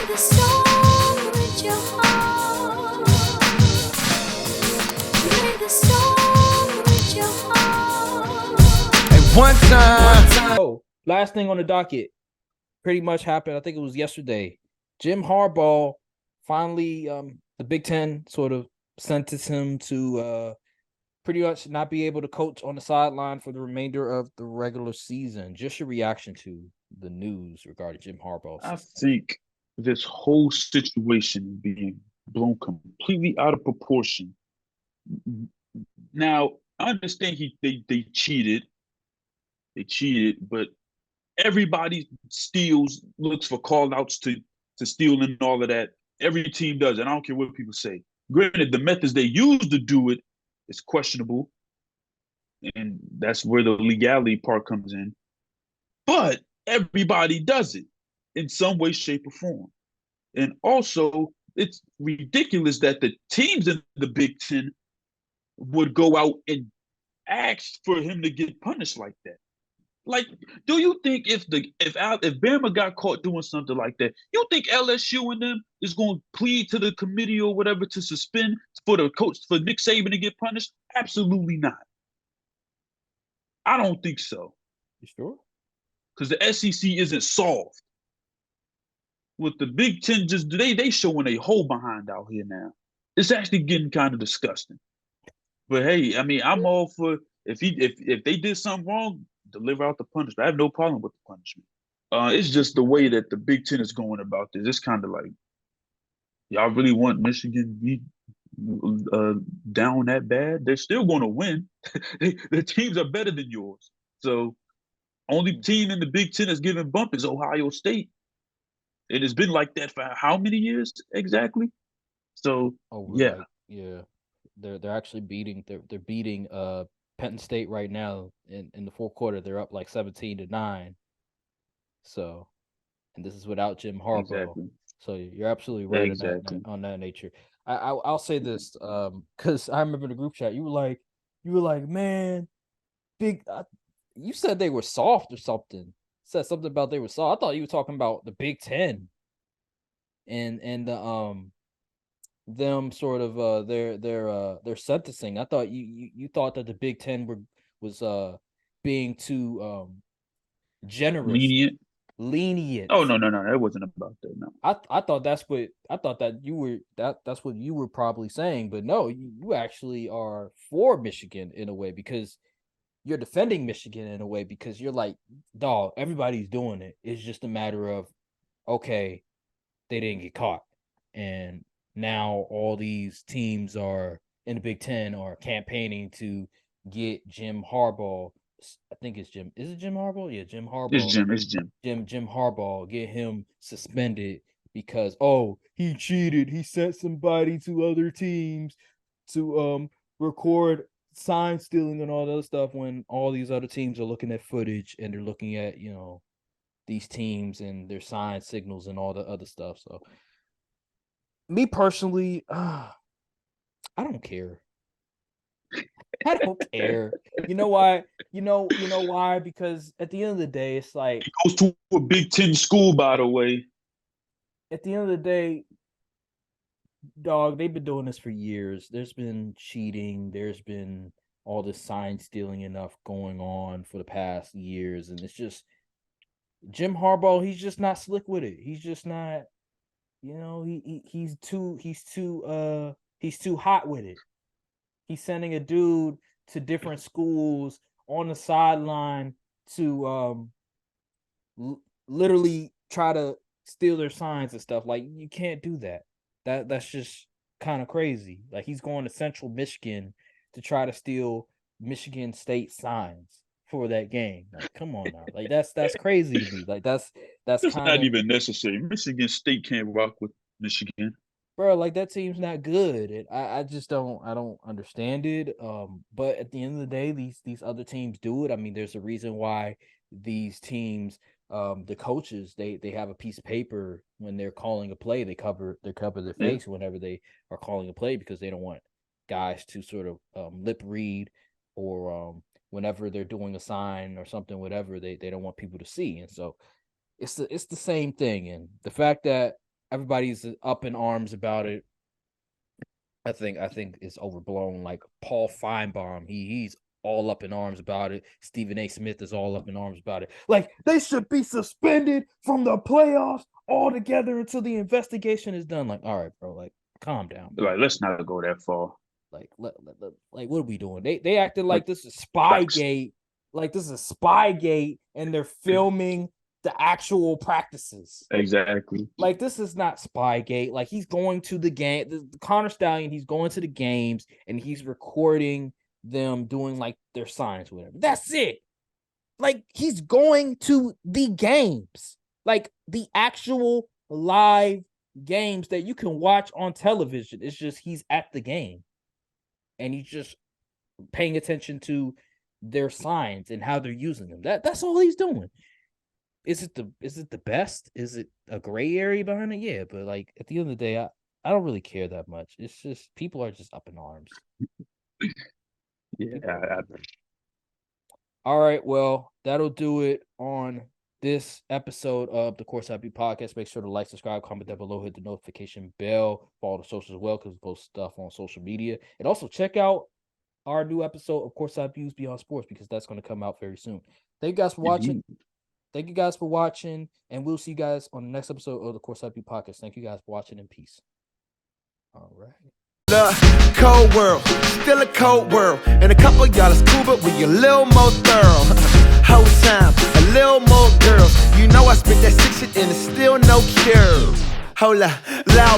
the song with your heart. Play the song with your heart. And one time. Oh, last thing on the docket pretty much happened. I think it was yesterday. Jim Harbaugh finally, the Big Ten sort of sentenced him to pretty much not be able to coach on the sideline for the remainder of the regular season. Just your reaction to the news regarding Jim Harbaugh. I think this whole situation is being blown completely out of proportion. Now, I understand they cheated. They cheated, but everybody steals, looks for call outs to steal and all of that. Every team does, and I don't care what people say. Granted, the methods they use to do it is questionable, and that's where the legality part comes in. But everybody does it in some way, shape, or form. And also, it's ridiculous that the teams in the Big Ten would go out and ask for him to get punished like that. Like, do you think if Bama got caught doing something like that, you think LSU and them is going to plead to the committee or whatever to suspend for the coach for Nick Saban to get punished? Absolutely not. I don't think so. You sure? Because the SEC isn't solved. With the Big Ten, just they showing a hole behind out here now. It's actually getting kind of disgusting. But hey, I mean, I'm all for if they did something wrong, deliver out the punishment. I have no problem with the punishment. It's just the way that the Big Ten is going about this. It's kind of like, y'all really want Michigan be down that bad? They're still going to win. The teams are better than yours. So, only team in the Big Ten that's giving bump is Ohio State. It has been like that for how many years exactly? So, yeah. Yeah. They're actually beating they're beating Penn State right now in the fourth quarter. They're up like 17-9. So, and this is without Jim Harbaugh. Exactly. So you're absolutely right on that nature. I'll say this because I remember in the group chat you were like, man, big. You said they were soft or something. Said something about they were soft. I thought you were talking about the Big Ten and the them sort of their sentencing. I thought you thought that the Big Ten was being too generous, lenient. Oh no, that wasn't about that. No, I thought that's what you were probably saying, but no, you actually are for Michigan in a way because you're defending Michigan in a way because you're like, dog, everybody's doing it. It's just a matter of, okay, they didn't get caught, and now all these teams are in the Big Ten are campaigning to get Jim Harbaugh. I think it's Jim. Is it Jim Harbaugh? Yeah, Jim Harbaugh. It's Jim. Jim Harbaugh. Get him suspended because he cheated. He sent somebody to other teams to record sign stealing and all that other stuff when all these other teams are looking at footage and they're looking at these teams and their sign signals and all the other stuff. So me personally, I don't care. I don't care. You know why? You know why? Because at the end of the day, it's like he goes to a Big Ten school, by the way. At the end of the day, dog, they've been doing this for years. There's been cheating. There's been all this sign stealing enough going on for the past years, and it's just Jim Harbaugh. He's just not slick with it. He's just not. He's too hot with it. He's sending a dude to different schools on the sideline to literally try to steal their signs and stuff. Like, you can't do that. That's just kind of crazy. Like, he's going to Central Michigan to try to steal Michigan State signs for that game. Like, come on now. Like, that's crazy to me. Like, that's not even necessary. Michigan State can't rock with Michigan. Bro, like, that team's not good. And I just don't understand it. But at the end of the day, these other teams do it. I mean, there's a reason why these teams, the coaches, they have a piece of paper when they're calling a play. They cover their face whenever they are calling a play because they don't want guys to sort of lip read or whenever they're doing a sign or something, whatever, they don't want people to see. And so it's the same thing. And the fact that everybody's up in arms about it. I think it's overblown. Like Paul Feinbaum, he's all up in arms about it. Stephen A. Smith is all up in arms about it. Like they should be suspended from the playoffs altogether until the investigation is done. Like, all right, bro, like calm down. Bro. Like, let's not go that far. Like, like what are we doing? They acted like this is Spygate. Like this is Spygate, and they're filming the actual practices. Exactly. Like this is not Spygate. Like he's going to the game, the Connor Stallion. He's going to the games and he's recording them doing like their signs, whatever. That's it. Like he's going to the games, like the actual live games that you can watch on television. It's just he's at the game and he's just paying attention to their signs and how they're using them. That's all he's doing. Is it the best? Is it a gray area behind it? Yeah, but like at the end of the day, I don't really care that much. It's just people are just up in arms. Yeah. All right, well, that'll do it on this episode of the Course IP Podcast. Make sure to like, subscribe, comment down below, hit the notification bell, follow the socials as well, because we post stuff on social media. And also check out our new episode of Course IP Views Beyond Sports, because that's going to come out very soon. Thank you guys for watching. Thank you guys for watching, and we'll see you guys on the next episode of the Course IP Podcast. Thank you guys for watching, and peace. All right. The cold world, still a cold world, and a couple y'all is cool, but we a little more thorough. Whole time, a little more girls. You know I spit that sick shit and it's still no cure. Hold up, loud.